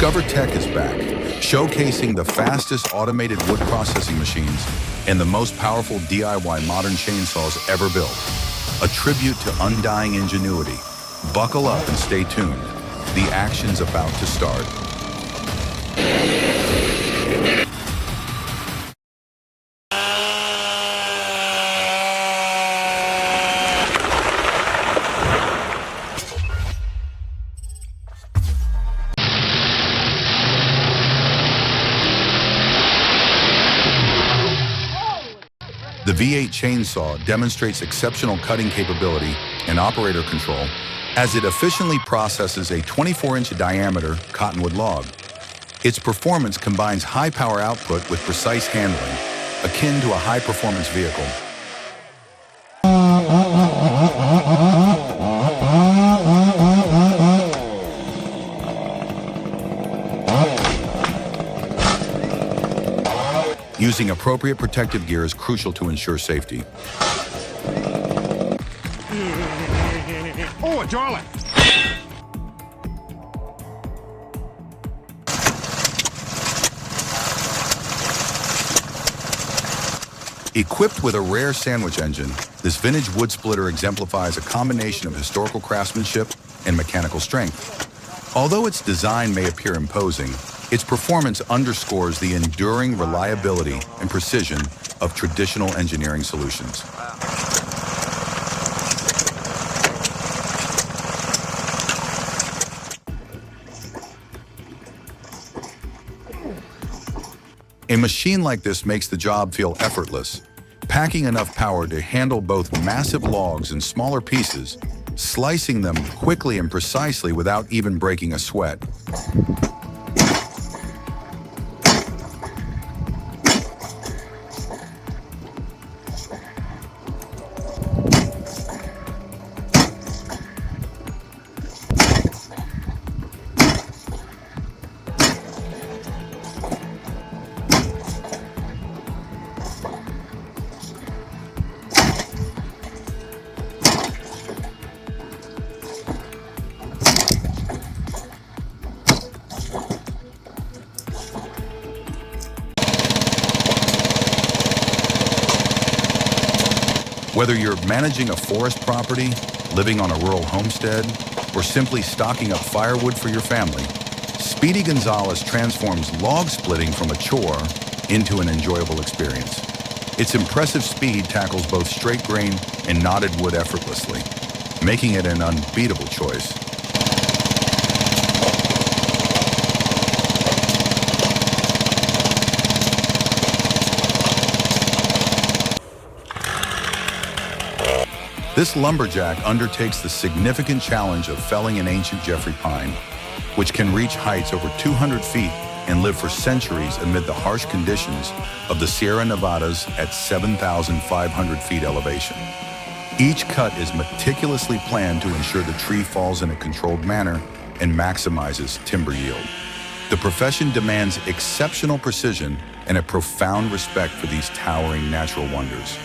DiscoverTech is back, showcasing the fastest automated wood processing machines and the most powerful DIY modern chainsaws ever built. A tribute to undying ingenuity. Buckle up and stay tuned. The action's about to start. The V8 chainsaw demonstrates exceptional cutting capability and operator control as it efficiently processes a 24-inch diameter cottonwood log. Its performance combines high power output with precise handling, akin to a high-performance vehicle. Using appropriate protective gear is crucial to ensure safety. Oh, darling! Equipped with a rare sandwich engine, this vintage wood splitter exemplifies a combination of historical craftsmanship and mechanical strength. Although its design may appear imposing, its performance underscores the enduring reliability and precision of traditional engineering solutions. A machine like this makes the job feel effortless, packing enough power to handle both massive logs and smaller pieces, slicing them quickly and precisely without even breaking a sweat. Whether you're managing a forest property, living on a rural homestead, or simply stocking up firewood for your family, Speedy Gonzales transforms log splitting from a chore into an enjoyable experience. Its impressive speed tackles both straight grain and knotted wood effortlessly, making it an unbeatable choice. This lumberjack undertakes the significant challenge of felling an ancient Jeffrey pine, which can reach heights over 200 feet and live for centuries amid the harsh conditions of the Sierra Nevadas at 7,500 feet elevation. Each cut is meticulously planned to ensure the tree falls in a controlled manner and maximizes timber yield. The profession demands exceptional precision and a profound respect for these towering natural wonders.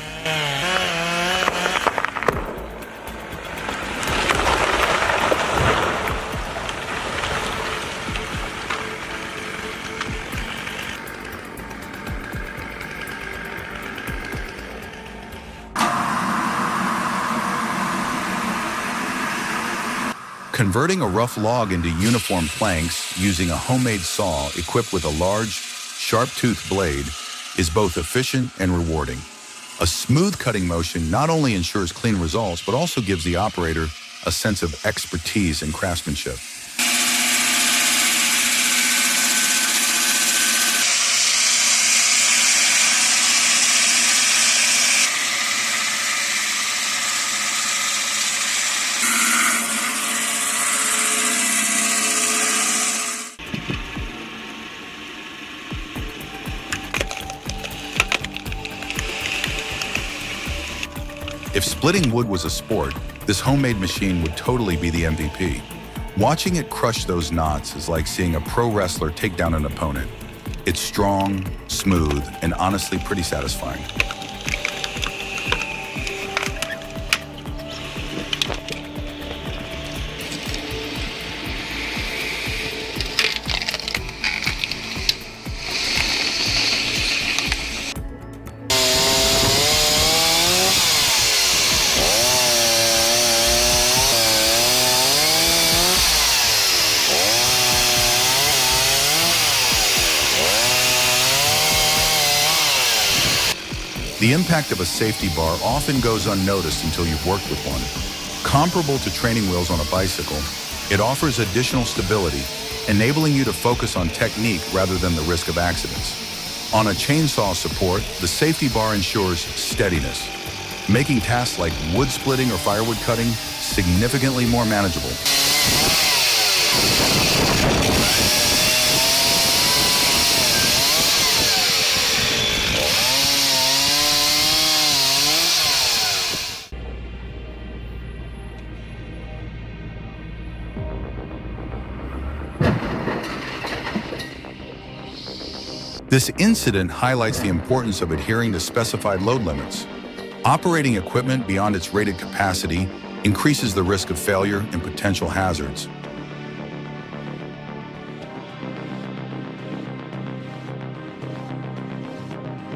Converting a rough log into uniform planks using a homemade saw equipped with a large, sharp-toothed blade is both efficient and rewarding. A smooth cutting motion not only ensures clean results, but also gives the operator a sense of expertise and craftsmanship. If splitting wood was a sport, this homemade machine would totally be the MVP. Watching it crush those knots is like seeing a pro wrestler take down an opponent. It's strong, smooth, and honestly pretty satisfying. The impact of a safety bar often goes unnoticed until you've worked with one. Comparable to training wheels on a bicycle, it offers additional stability, enabling you to focus on technique rather than the risk of accidents. On a chainsaw support, the safety bar ensures steadiness, making tasks like wood splitting or firewood cutting significantly more manageable. This incident highlights the importance of adhering to specified load limits. Operating equipment beyond its rated capacity increases the risk of failure and potential hazards.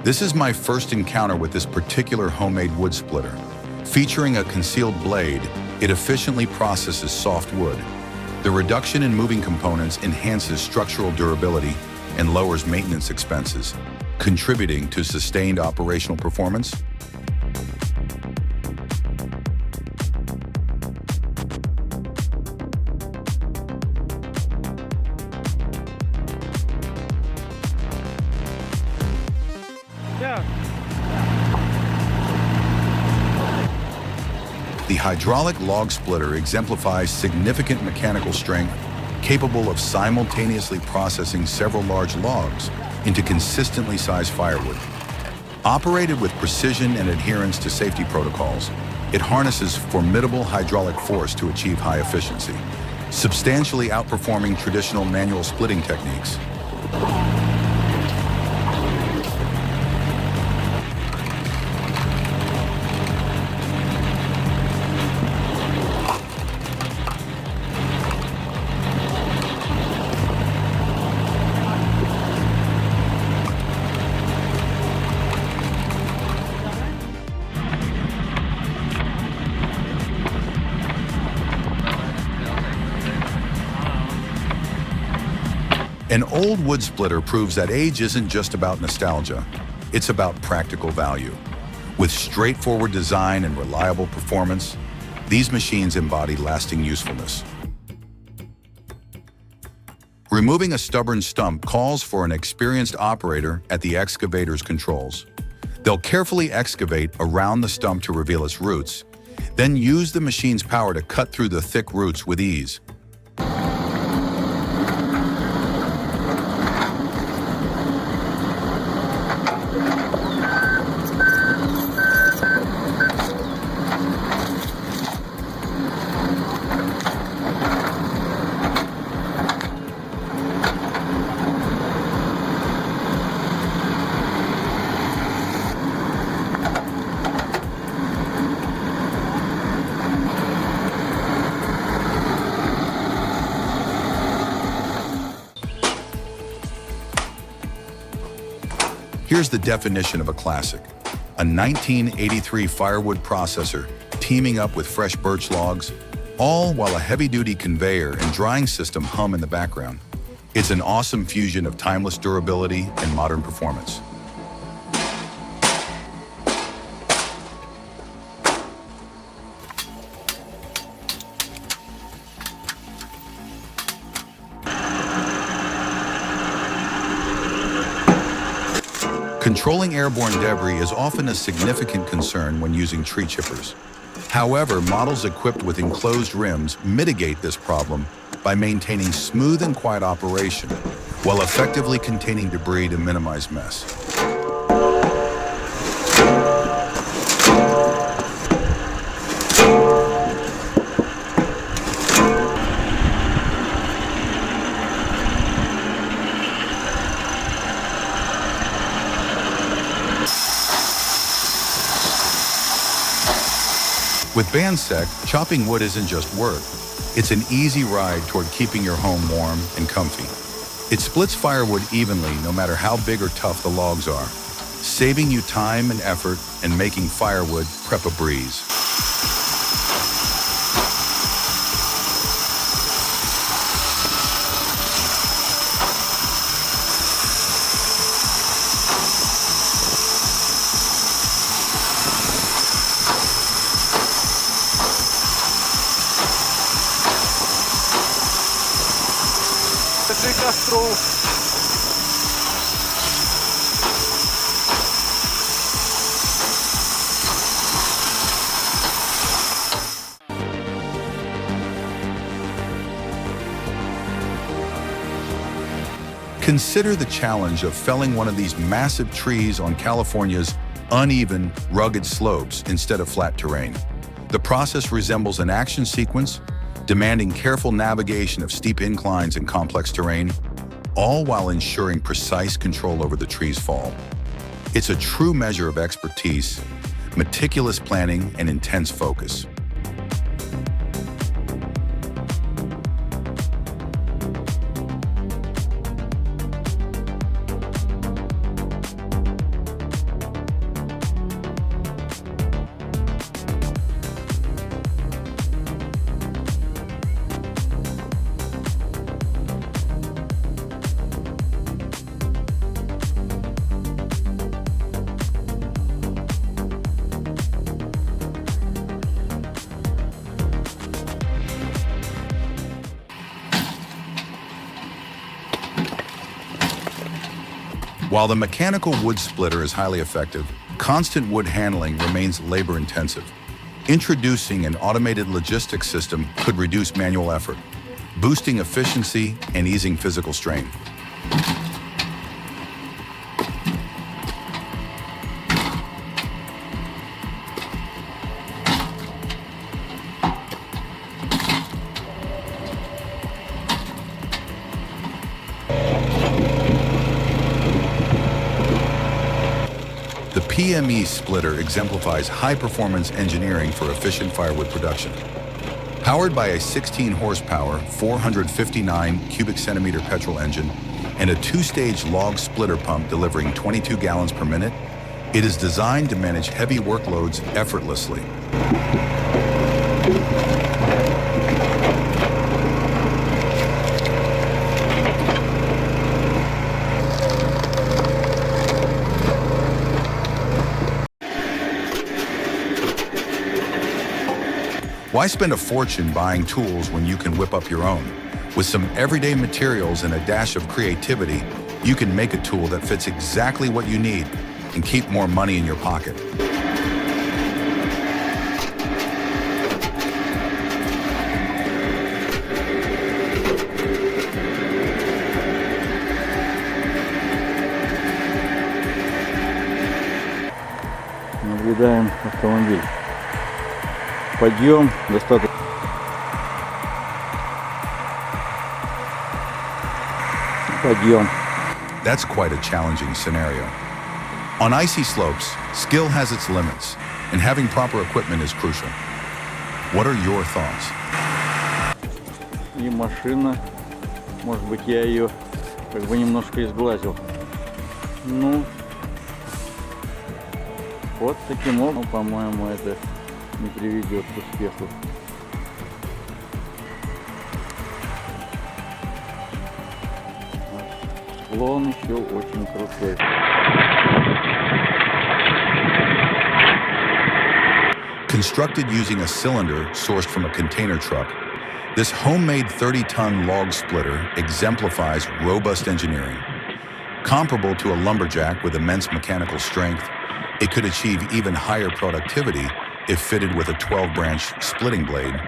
This is my first encounter with this particular homemade wood splitter. Featuring a concealed blade, it efficiently processes soft wood. The reduction in moving components enhances structural durability and lowers maintenance expenses, contributing to sustained operational performance. The hydraulic log splitter exemplifies significant mechanical strength, capable of simultaneously processing several large logs into consistently sized firewood. Operated with precision and adherence to safety protocols, it harnesses formidable hydraulic force to achieve high efficiency, substantially outperforming traditional manual splitting techniques. An old wood splitter proves that age isn't just about nostalgia, it's about practical value. With straightforward design and reliable performance, these machines embody lasting usefulness. Removing a stubborn stump calls for an experienced operator at the excavator's controls. They'll carefully excavate around the stump to reveal its roots, then use the machine's power to cut through the thick roots with ease. Here's the definition of a classic: a 1983 firewood processor teaming up with fresh birch logs, all while a heavy-duty conveyor and drying system hum in the background. It's an awesome fusion of timeless durability and modern performance. Controlling airborne debris is often a significant concern when using tree chippers. However, models equipped with enclosed rims mitigate this problem by maintaining smooth and quiet operation, while effectively containing debris to minimize mess. With Bansec, chopping wood isn't just work. It's an easy ride toward keeping your home warm and comfy. It splits firewood evenly no matter how big or tough the logs are, saving you time and effort and making firewood prep a breeze. возле костров. Consider the challenge of felling one of these massive trees on California's uneven, rugged slopes instead of flat terrain. The process resembles an action sequence, demanding careful navigation of steep inclines and complex terrain, all while ensuring precise control over the tree's fall. It's a true measure of expertise, meticulous planning, and intense focus. While the mechanical wood splitter is highly effective, constant wood handling remains labor-intensive. Introducing an automated logistics system could reduce manual effort, boosting efficiency and easing physical strain. The PME splitter exemplifies high-performance engineering for efficient firewood production. Powered by a 16-horsepower, 459 cubic centimeter petrol engine and a two-stage log splitter pump delivering 22 gallons per minute, it is designed to manage heavy workloads effortlessly. Why spend a fortune buying tools when you can whip up your own? With some everyday materials and a dash of creativity, you can make a tool that fits exactly what you need and keep more money in your pocket. Наблюдаем автомобиль. Подъем достаточно. Подъем. That's quite a challenging scenario. On icy slopes, skill has its limits, and having proper equipment is crucial. What are your thoughts? И машина, может быть, я ее как бы немножко изглазил. Ну, вот таким образом, по-моему, это не приведет к успеху. Склон еще очень крутой. Constructed using a cylinder sourced from a container truck, this homemade 30-ton log splitter exemplifies robust engineering. Comparable to a lumberjack with immense mechanical strength, it could achieve even higher productivity if fitted with a 12-branch splitting blade.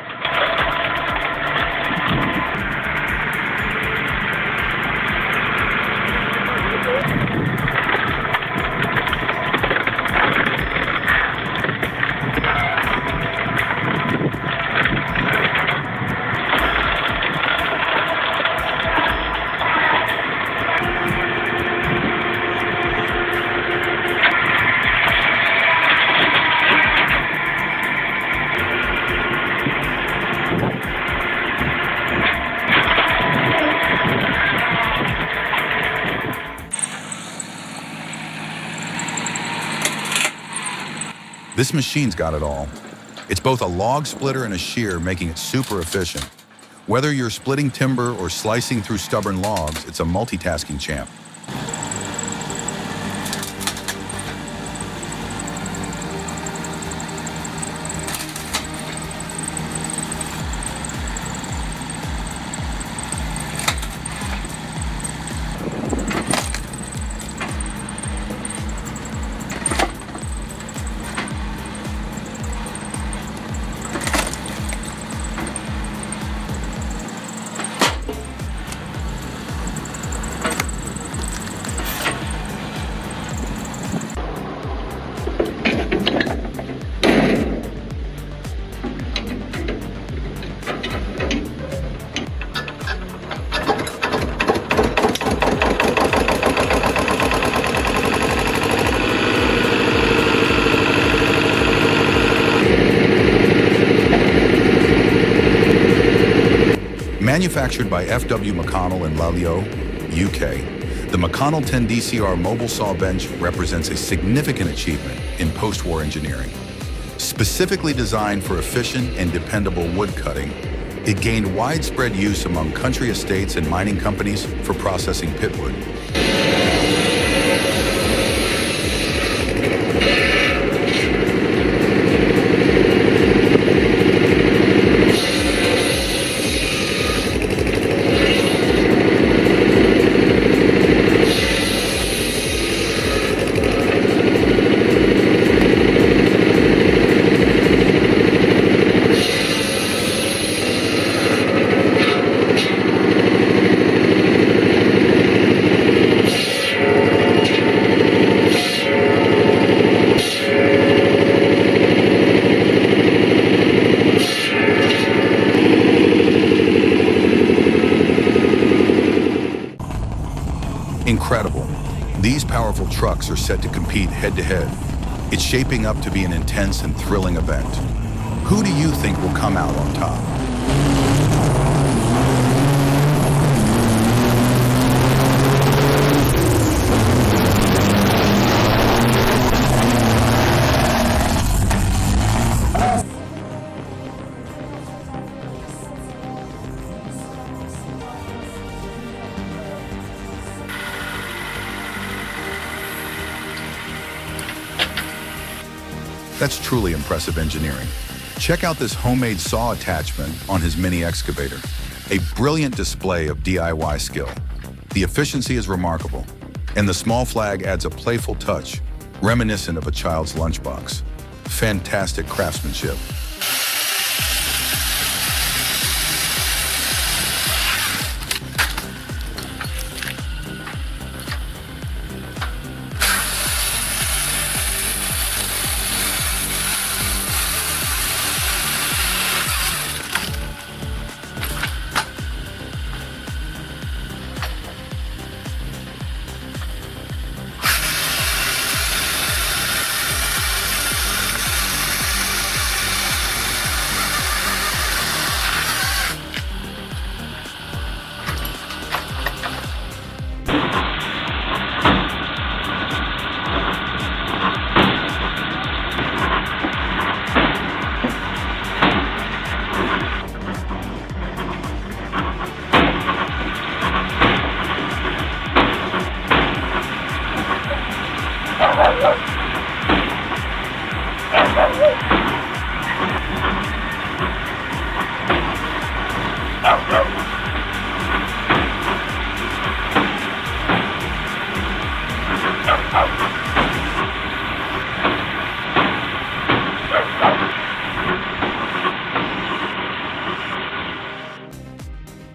This machine's got it all. It's both a log splitter and a shear, making it super efficient. Whether you're splitting timber or slicing through stubborn logs, it's a multitasking champ. Manufactured by F.W. McConnell in Lalio, UK, the McConnell 10 DCR mobile saw bench represents a significant achievement in post-war engineering. Specifically designed for efficient and dependable wood cutting, it gained widespread use among country estates and mining companies for processing pitwood. Incredible. These powerful trucks are set to compete head-to-head. It's shaping up to be an intense and thrilling event. Who do you think will come out on top? That's truly impressive engineering. Check out this homemade saw attachment on his mini excavator. A brilliant display of DIY skill. The efficiency is remarkable, and the small flag adds a playful touch, reminiscent of a child's lunchbox. Fantastic craftsmanship.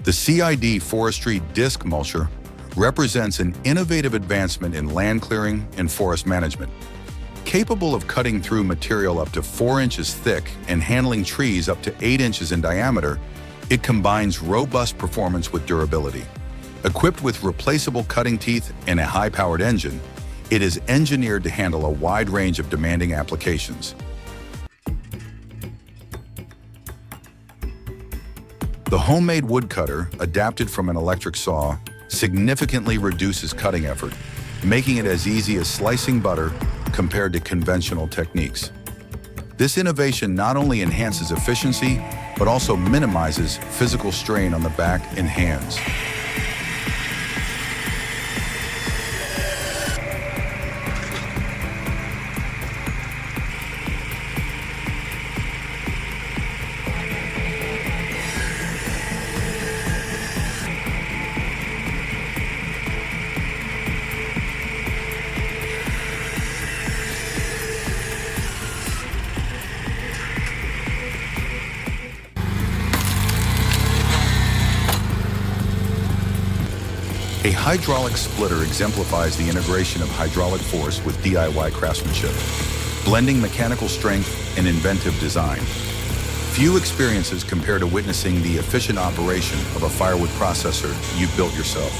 The CID Forestry disc mulcher represents an innovative advancement in land clearing and forest management. Capable of cutting through material up to 4 inches thick and handling trees up to 8 inches in diameter, it combines robust performance with durability. Equipped with replaceable cutting teeth and a high-powered engine, it is engineered to handle a wide range of demanding applications. The homemade woodcutter, adapted from an electric saw, significantly reduces cutting effort, making it as easy as slicing butter compared to conventional techniques. This innovation not only enhances efficiency, but also minimizes physical strain on the back and hands. A hydraulic splitter exemplifies the integration of hydraulic force with DIY craftsmanship, blending mechanical strength and inventive design. Few experiences compare to witnessing the efficient operation of a firewood processor you've built yourself.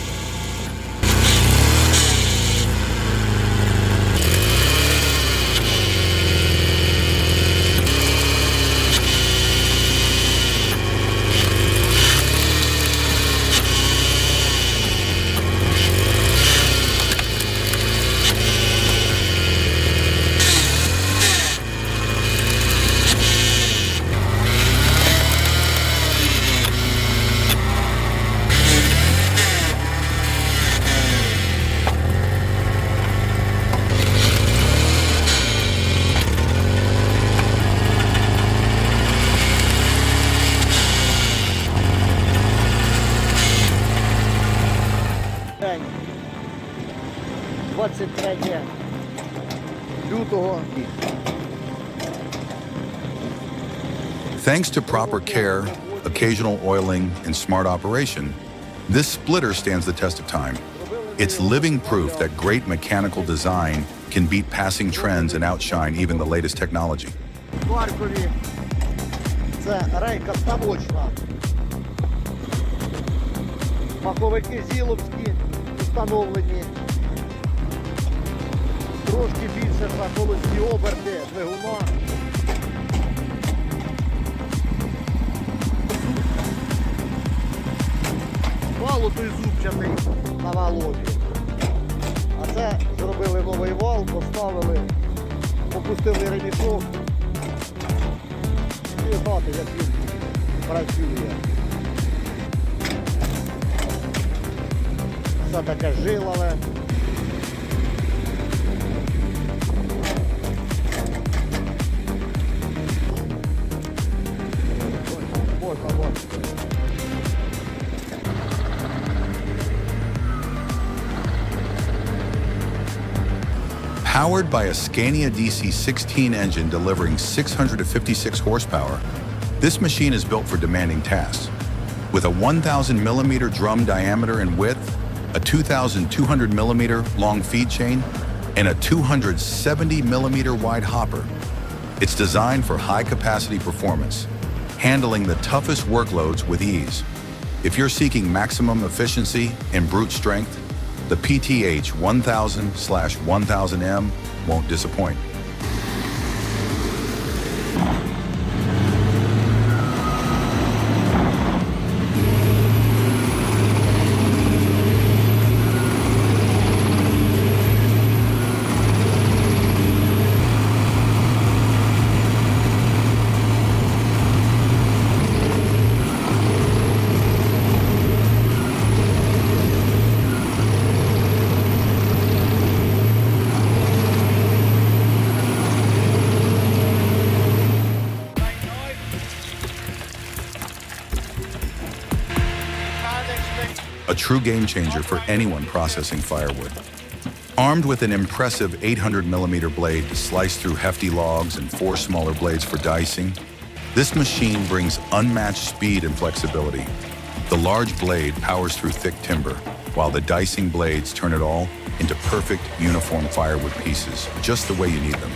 23 лютого. Thanks to proper care, occasional oiling, and smart operation, this splitter stands the test of time. It's living proof that great mechanical design can beat passing trends and outshine even the latest technology. В Харкові це рейка ставочна. Маховики зіловські встановлені. Трошки більше за холості оберти двигуна. Вал той зубчатий на валові. А це зробили новий вал, поставили, опустили ремішок. І знати, як він працює. Все таке жилове. Вот. Powered by a Scania DC-16 engine delivering 656 horsepower, this machine is built for demanding tasks. With a 1,000 millimeter drum diameter and width, a 2,200 millimeter long feed chain, and a 270 millimeter wide hopper, it's designed for high capacity performance, handling the toughest workloads with ease. If you're seeking maximum efficiency and brute strength, the PTH 1000/1000M won't disappoint. A true game changer for anyone processing firewood. Armed with an impressive 800 millimeter blade to slice through hefty logs and 4 smaller blades for dicing, this machine brings unmatched speed and flexibility. The large blade powers through thick timber, while the dicing blades turn it all into perfect, uniform firewood pieces, just the way you need them.